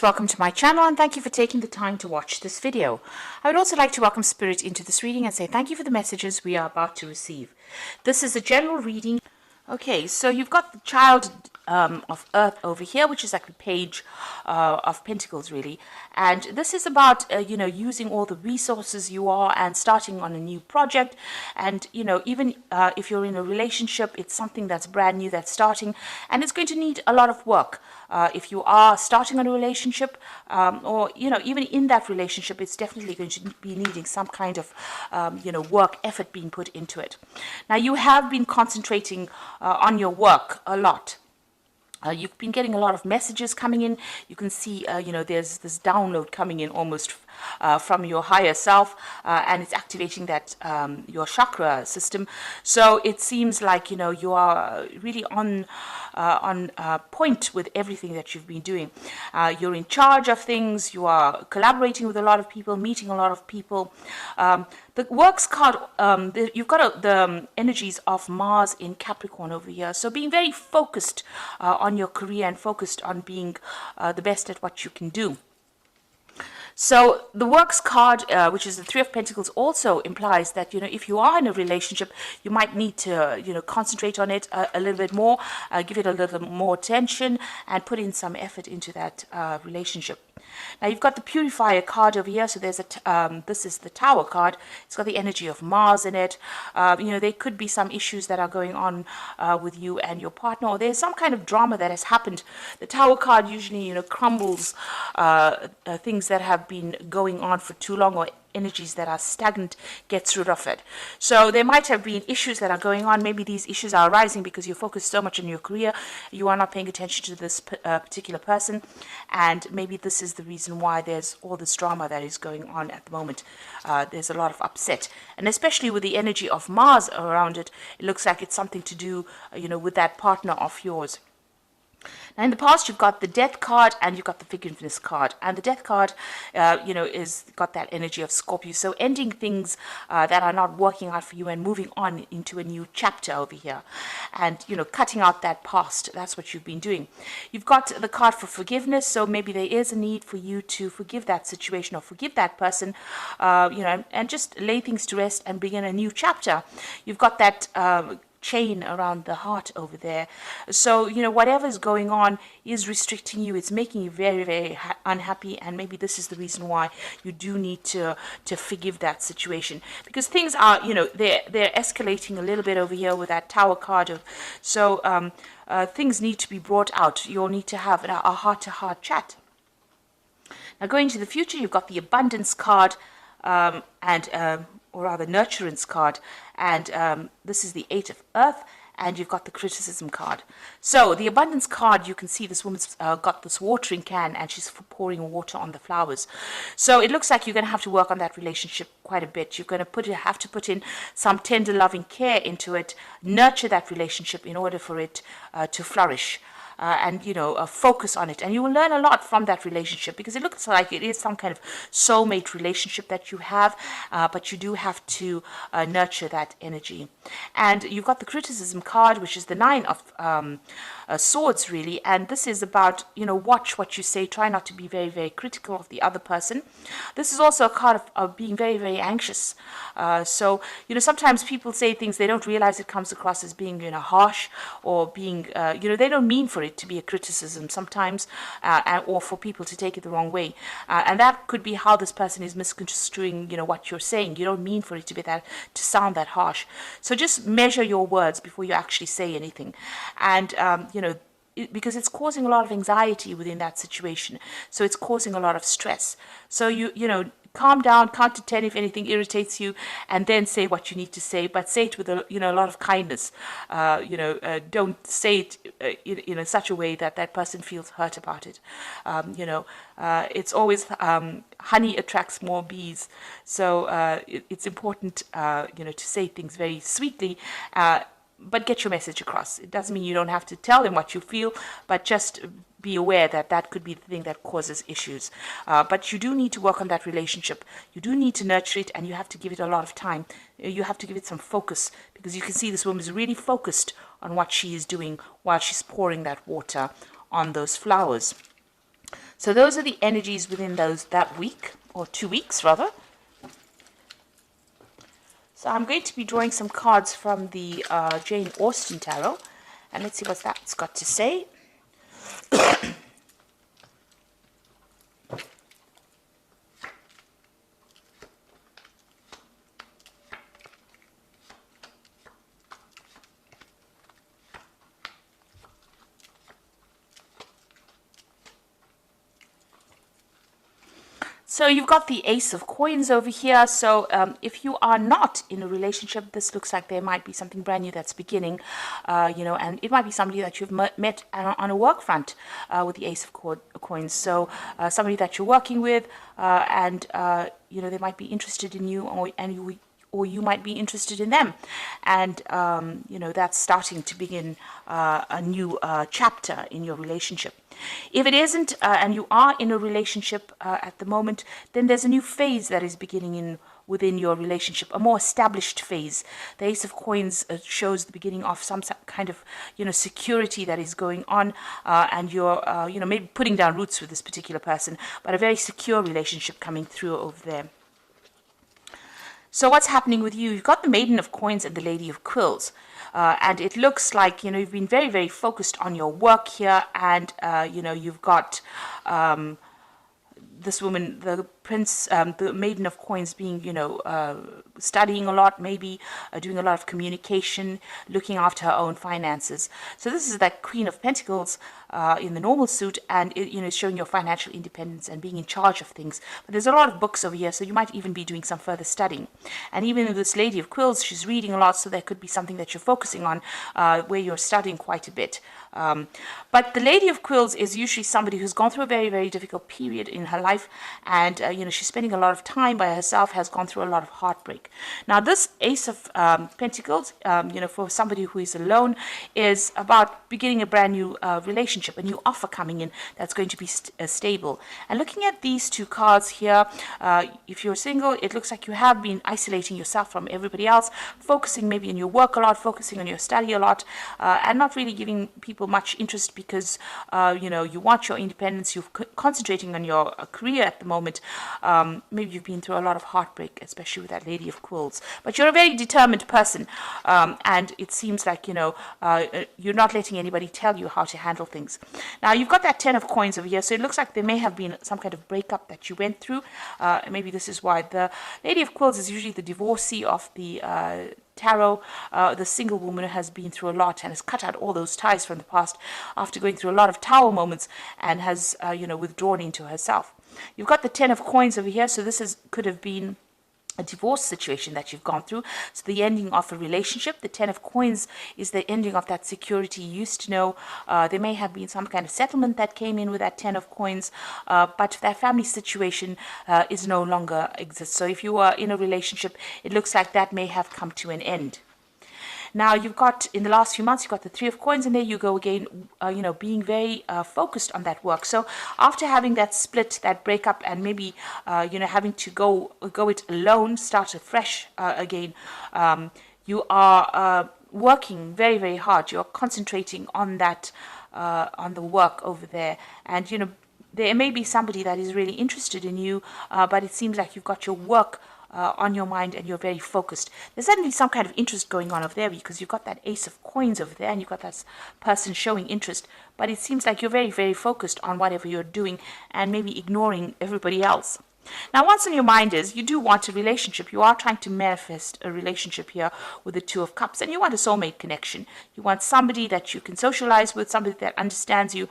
Welcome to my channel and thank you for taking the time to watch this video. I would also like to welcome Spirit into this reading and say thank you for the messages we are about to receive. This is a general reading. Okay, so you've got the child of Earth over here, which is like the page of Pentacles, really. And this is about, using all the resources you are and starting on a new project. And, even if you're in a relationship, it's something that's brand new, that's starting, and it's going to need a lot of work. If you are starting on a relationship, or, even in that relationship, it's definitely going to be needing some kind of, work effort being put into it. Now, you have been concentrating on your work a lot. You've been getting a lot of messages coming in. You can see, there's this download coming in almost from your higher self, and it's activating that your chakra system. So it seems like you are really on point with everything that you've been doing. You're in charge of things. You are collaborating with a lot of people, meeting a lot of people. The works card, you've got the energies of Mars in Capricorn over here. So being very focused on your career and focused on being the best at what you can do. So the works card, which is the Three of Pentacles, also implies that, if you are in a relationship, you might need to, concentrate on it a little bit more, give it a little more attention, and put in some effort into that relationship. Now you've got the Purifier card over here. So there's this is the Tower card. It's got the energy of Mars in it. There could be some issues that are going on with you and your partner, or there's some kind of drama that has happened. The Tower card usually, crumbles things that have been going on for too long, or energies that are stagnant, gets rid of it. So there might have been issues that are going on. Maybe these issues are arising because you're focused so much on your career, you are not paying attention to this particular person, and maybe this is the reason why there's all this drama that is going on at the moment. There's a lot of upset, and especially with the energy of Mars around it, it looks like it's something to do, with that partner of yours. Now, in the past, you've got the Death card and you've got the Forgiveness card. And the Death card, is got that energy of Scorpio. So ending things that are not working out for you and moving on into a new chapter over here. And, cutting out that past. That's what you've been doing. You've got the card for Forgiveness. So maybe there is a need for you to forgive that situation or forgive that person, and just lay things to rest and begin a new chapter. You've got that chain around the heart over there. So whatever's going on is restricting you. It's making you very, very unhappy, and maybe this is the reason why you do need to forgive that situation, because things are they're escalating a little bit over here with that Tower card. So things need to be brought out. You'll need to have a heart-to-heart chat. Now, going to the future, you've got the Abundance card, or rather Nurturance card, and this is the Eight of Earth, and you've got the Criticism card. So the Abundance card, you can see this woman's got this watering can, and she's pouring water on the flowers. So it looks like you're going to have to work on that relationship quite a bit. You're going to have to put in some tender, loving care into it, nurture that relationship in order for it to flourish. And focus on it, and you will learn a lot from that relationship, because it looks like it is some kind of soulmate relationship that you have, but you do have to nurture that energy. And you've got the Criticism card, which is the Nine of Swords, really, and this is about watch what you say, try not to be very, very critical of the other person. This is also a card of being very, very anxious. So sometimes people say things, they don't realize it comes across as being harsh, or being they don't mean for it to be a criticism sometimes, or for people to take it the wrong way, and that could be how this person is misconstruing what you're saying. You don't mean for it to be to sound that harsh. So just measure your words before you actually say anything, and because it's causing a lot of anxiety within that situation, so it's causing a lot of stress. So calm down, count to 10 if anything irritates you, and then say what you need to say, but say it with a lot of kindness. Don't say it in such a way that that person feels hurt about it. It's always honey attracts more bees, so it's important to say things very sweetly, but get your message across. It doesn't mean you don't have to tell them what you feel, but just be aware that that could be the thing that causes issues. But you do need to work on that relationship. You do need to nurture it, and you have to give it a lot of time. You have to give it some focus, because you can see this woman is really focused on what she is doing while she's pouring that water on those flowers. So those are the energies within that week, or 2 weeks rather. So I'm going to be drawing some cards from the Jane Austen Tarot, and let's see what that's got to say. So you've got the Ace of Coins over here. So if you are not in a relationship, this looks like there might be something brand new that's beginning, and it might be somebody that you've met on a work front with the Ace of Coins. So somebody that you're working with, and they might be interested in you, or you might be interested in them, and that's starting to begin a new chapter in your relationship. If it isn't, and you are in a relationship at the moment, then there's a new phase that is beginning within your relationship, a more established phase. The Ace of Coins shows the beginning of some kind of security that is going on, and you're maybe putting down roots with this particular person, but a very secure relationship coming through over there. So what's happening with you? You've got the Maiden of Coins and the Lady of Quills. And it looks like, you've been very, very focused on your work here. And, you've got this woman, the the Maiden of Coins being, studying a lot, maybe doing a lot of communication, looking after her own finances. So this is that Queen of Pentacles in the normal suit, and it's showing your financial independence and being in charge of things. But there's a lot of books over here, so you might even be doing some further studying. And even this Lady of Quills, she's reading a lot, so there could be something that you're focusing on where you're studying quite a bit. But the Lady of Quills is usually somebody who's gone through a very, very difficult period in her life, and she's spending a lot of time by herself, has gone through a lot of heartbreak. Now this Ace of Pentacles, for somebody who is alone, is about beginning a brand new relationship, a new offer coming in that's going to be stable. And looking at these two cards here, if you're single, it looks like you have been isolating yourself from everybody else, focusing maybe on your work a lot, focusing on your study a lot, and not really giving people much interest because you want your independence, you're concentrating on your career at the moment. Maybe you've been through a lot of heartbreak, especially with that Lady of Quills, but you're a very determined person, and it seems like you're not letting anybody tell you how to handle things. Now you've got that 10 of Coins over here, so it looks like there may have been some kind of breakup that you went through. Maybe this is why the Lady of Quills is usually the divorcee of the tarot, the single woman who has been through a lot and has cut out all those ties from the past after going through a lot of Tower moments and has, withdrawn into herself. You've got the 10 of Coins over here, so this could have been a divorce situation that you've gone through. So the ending of a relationship. The 10 of Coins is the ending of that security you used to know. There may have been some kind of settlement that came in with that 10 of Coins, but that family situation is no longer exists. So if you are in a relationship, it looks like that may have come to an end. Now you've got, in the last few months, you've got the 3 of Coins, and there you go again, being very focused on that work. So after having that split, that breakup, and maybe, having to go it alone, start afresh again, you are working very, very hard. You're concentrating on that, on the work over there. And, there may be somebody that is really interested in you, but it seems like you've got your work on your mind and you're very focused. There's certainly some kind of interest going on over there because you've got that Ace of Coins over there and you've got that person showing interest, but it seems like you're very, very focused on whatever you're doing and maybe ignoring everybody else. Now, what's on your mind is you do want a relationship. You are trying to manifest a relationship here with the 2 of Cups, and you want a soulmate connection. You want somebody that you can socialize with, somebody that understands you,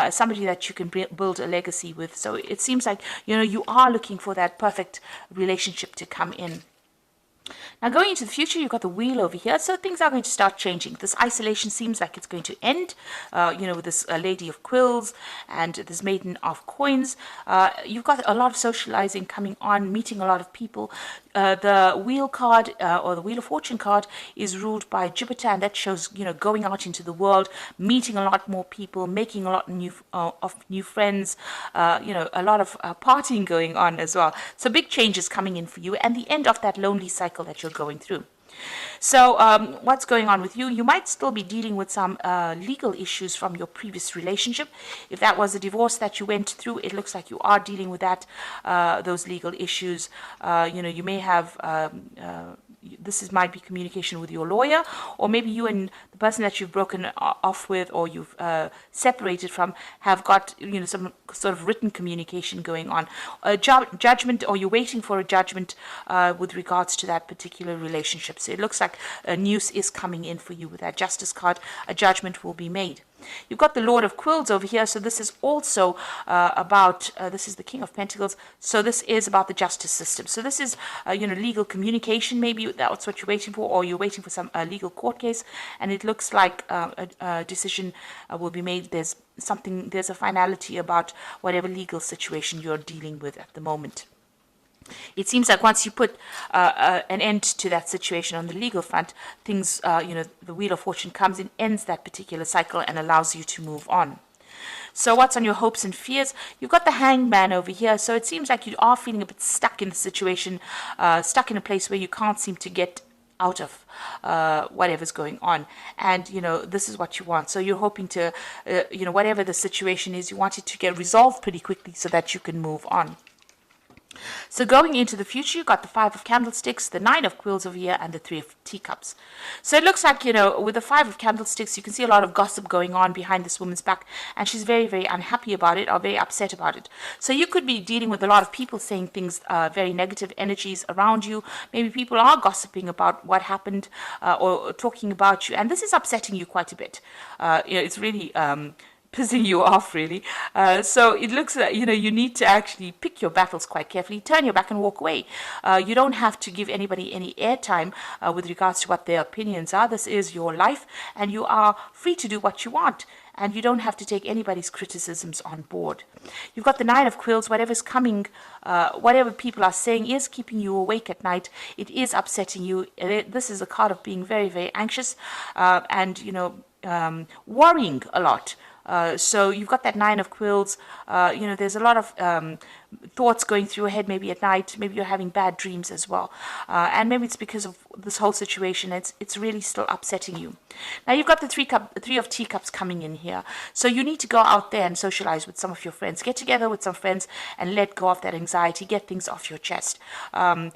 somebody that you can build a legacy with. So it seems like, you are looking for that perfect relationship to come in. Now, going into the future, you've got the Wheel over here, so things are going to start changing. This isolation seems like it's going to end, with this Lady of Quills and this Maiden of Coins. You've got a lot of socializing coming on, meeting a lot of people. The Wheel card, or the Wheel of Fortune card, is ruled by Jupiter, and that shows, going out into the world, meeting a lot more people, making a lot of new friends, a lot of partying going on as well. So big changes coming in for you, and the end of that lonely cycle that you're going through. So what's going on with you? You might still be dealing with some legal issues from your previous relationship. If that was a divorce that you went through, it looks like you are dealing with that, those legal issues. You may have might be communication with your lawyer, or maybe you and the person that you've broken off with, or you've separated from, have got some sort of written communication going on. A judgment, or you're waiting for a judgment with regards to that particular relationship. So it looks like a news is coming in for you with that Justice card. A judgment will be made. You've got the Lord of Quills over here, so this is also about, this is the King of Pentacles, so this is about the justice system. So this is, legal communication, maybe that's what you're waiting for, or you're waiting for some legal court case, and it looks like a decision will be made. There's a finality about whatever legal situation you're dealing with at the moment. It seems like once you put an end to that situation on the legal front, things, the Wheel of Fortune comes in, ends that particular cycle, and allows you to move on. So what's on your hopes and fears? You've got the Hangman over here. So it seems like you are feeling a bit stuck in the situation, stuck in a place where you can't seem to get out of whatever's going on, and this is what you want. So you're hoping to whatever the situation is, you want it to get resolved pretty quickly so that you can move on. So going into the future, you've got the Five of Candlesticks, the Nine of Quills over here, and the Three of Teacups. So it looks like, with the Five of Candlesticks, you can see a lot of gossip going on behind this woman's back, and she's very, very unhappy about it, or very upset about it. So you could be dealing with a lot of people saying things, very negative energies around you. Maybe people are gossiping about what happened, or talking about you, and this is upsetting you quite a bit. It's really pissing you off, really. So it looks like, you need to actually pick your battles quite carefully, turn your back and walk away. You don't have to give anybody any airtime with regards to what their opinions are. This is your life, and you are free to do what you want, and you don't have to take anybody's criticisms on board. You've got the Nine of Quills. Whatever's coming, whatever people are saying is keeping you awake at night. It is upsetting you. This is a card of being very, very anxious, and worrying a lot. So you've got that Nine of Quills. There's a lot of thoughts going through your head, maybe at night. Maybe you're having bad dreams as well, and maybe it's because of this whole situation. It's really still upsetting you. Now you've got the Three of Teacups coming in here. So you need to go out there and socialize with some of your friends. Get together with some friends and let go of that anxiety. Get things off your chest, and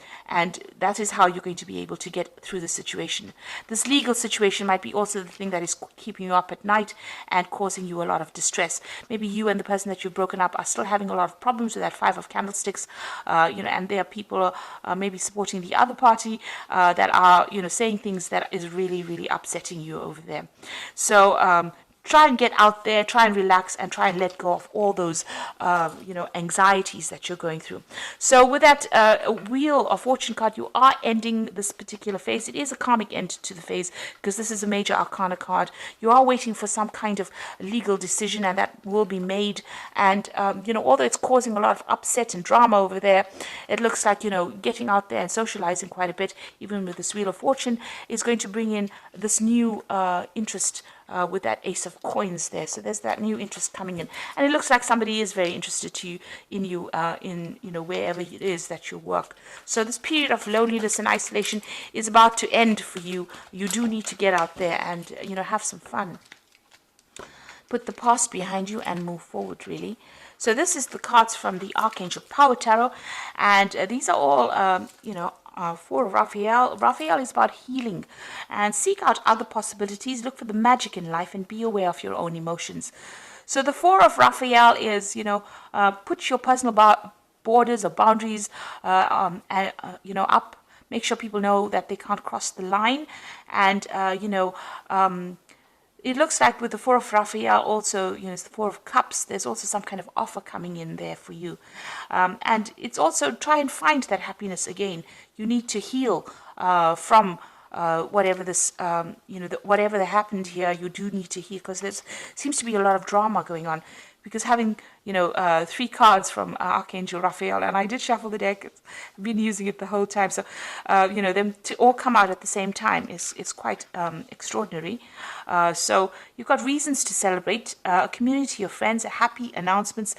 that is how you're going to be able to get through the situation. This legal situation might be also the thing that is keeping you up at night and causing you a lot of distress. Maybe you and the person that you've broken up are still having a lot of problems with that Five of Candlesticks, and there are people maybe supporting the other party that are, saying things that is really, really upsetting you over there. So try and get out there, try and relax, and try and let go of all those, anxieties that you're going through. So with that Wheel of Fortune card, you are ending this particular phase. It is a karmic end to the phase because this is a major arcana card. You are waiting for some kind of legal decision, and that will be made. And, although it's causing a lot of upset and drama over there, it looks like, getting out there and socializing quite a bit, even with this Wheel of Fortune, is going to bring in this new interest with that Ace of Coins there. So there's that new interest coming in, and it looks like somebody is very interested in you wherever it is that you work. So this period of loneliness and isolation is about to end for you. You do need to get out there and have some fun. Put the past behind you and move forward, really. So this is the cards from the Archangel Power Tarot, and these are all for Raphael. Raphael is about healing, and seek out other possibilities. Look for the magic in life and be aware of your own emotions. So the Four of Raphael is, put your personal borders or boundaries, up. Make sure people know that they can't cross the line, and it looks like with the Four of Raphael also, it's the Four of Cups. There's also some kind of offer coming in there for you. And it's also try and find that happiness again. You need to heal from whatever this, whatever that happened here. You do need to heal because there seems to be a lot of drama going on. Because having, 3 cards from Archangel Raphael, and I did shuffle the deck. I've been using it the whole time, so them to all come out at the same time is quite extraordinary. So you've got reasons to celebrate, a community of friends, happy announcements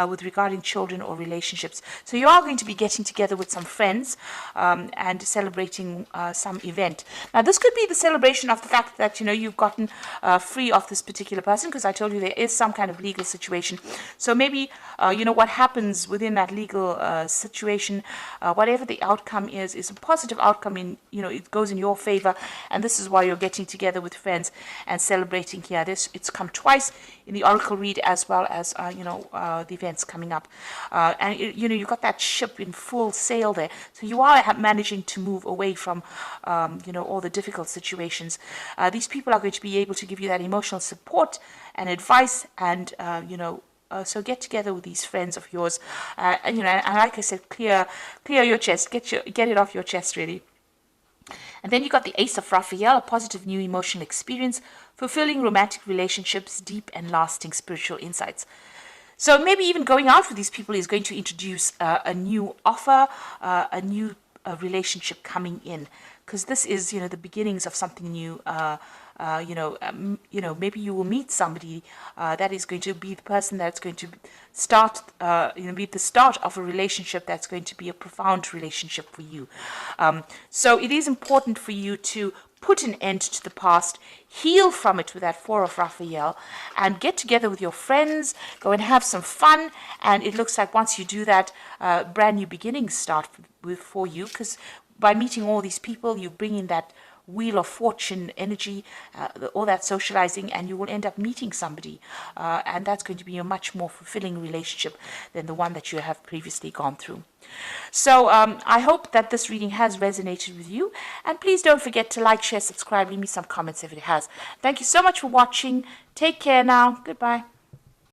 with regarding children or relationships. So you are going to be getting together with some friends and celebrating some event. Now this could be the celebration of the fact that you've gotten free of this particular person, because I told you there is some kind of legal situation. So maybe what happens within that legal situation, whatever the outcome is a positive outcome. It goes in your favor, and this is why you're getting together with friends and celebrating here. It's come twice in the oracle read, as well as the events coming up, and you've got that ship in full sail there. So you are managing to move away from all the difficult situations. These people are going to be able to give you that emotional support and advice, and so get together with these friends of yours, and like I said, clear your chest, get it off your chest, really. And then you got the Ace of Raphael, a positive new emotional experience, fulfilling romantic relationships, deep and lasting spiritual insights. So maybe even going out with these people is going to introduce a new offer, a new relationship coming in, because this is the beginnings of something new. Maybe you will meet somebody that is going to be the person that's going to start, be the start of a relationship that's going to be a profound relationship for you. So it is important for you to put an end to the past, heal from it with that 4 of Raphael, and get together with your friends, go and have some fun. And it looks like once you do that, brand new beginnings start for you, because by meeting all these people, you bring in that wheel of fortune energy, all that socializing, and you will end up meeting somebody, and that's going to be a much more fulfilling relationship than the one that you have previously gone through. So I hope that this reading has resonated with you, and please don't forget to like, share, subscribe, leave me some comments if it has. Thank you so much for watching. Take care now. Goodbye.